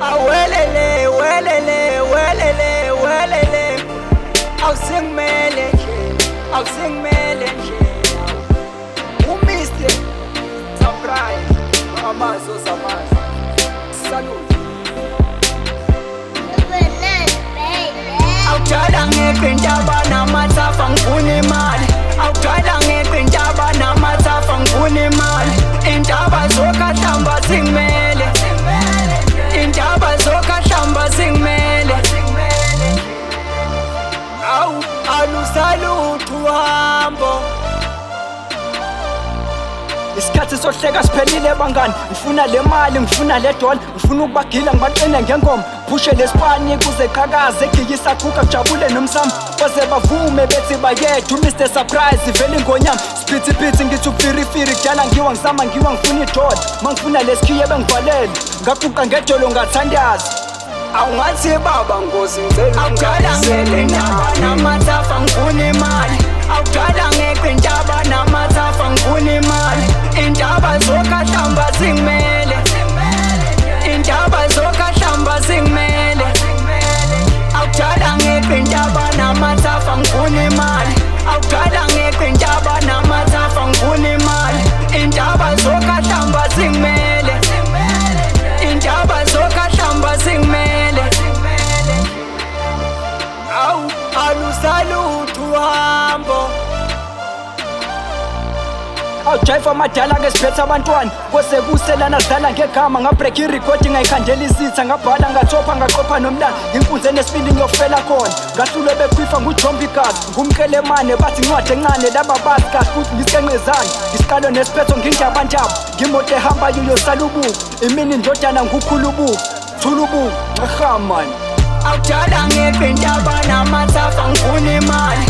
Awelele, welele, welele, welele. Awusingimele nje, awusingimele nje. Umiste Surprise, amazo zamazo. Salute. Awuthanda ngeke intaba namathafa ngifuna imali. Awuthanda ngeke intaba namathafa ngifuna imali. Intaba zokahlamba zingimele. Intaba zokahlamba zingimele. Awu alusalutho uhambo. Isikhathi sohleka siphelile bangani, ngifuna le mali, ngifuna le dola, ngifuna ukubagila ngibaqine ngengoma, phushe lesipani kuze qhakaze egiyisa guga kujabule nomsamo, baze bavume bethi bayethu Mr Surprise ivela ingonyama, siphithiphithi ngithi ufirifiri kudala ngiwa ngizama ngiwa ngifuna idola, mangifuna lesikhiye bengivalele, ngaguqa ngedolo ngathandaza. Awungathi baba Nkosi ngicela ungalisele intaba namathafa ngifuna imali. Awuthanda ngeke intaba namathafa ngifuna imali. Intaba zokahlamba zingimele. Intaba zokahlamba zingimele. Awuthanda ngeke intaba namathafa ngifuna imali. Awuthanda ngeke intaba namathafa ngifuna imali. Intaba zokahlamba zingimele. Intaba zokahlamba zingimele. Awu alusalutho uhambo. Awujayiva amadala ke siphethe abantwana kose kuselana sidlala ngegama ngabreak irekhodi ngayikhandela isitha ngabhala ngathopha ngaqopha nomlando inkunzi enesibindi ngiyofela khona ngahlulwe bekhwifa nguJombikazi ngumkelemane bathi incwadi encane laba bazi kahle futhi ngisenqezana isiqalo nesiphetho nginjabanjabo ngimoto ehamba yosalubuku imini indodana ngukhulubuku thulubuku nqahamani. Awuthanda ngeke intaba namathafa ngifuna imali.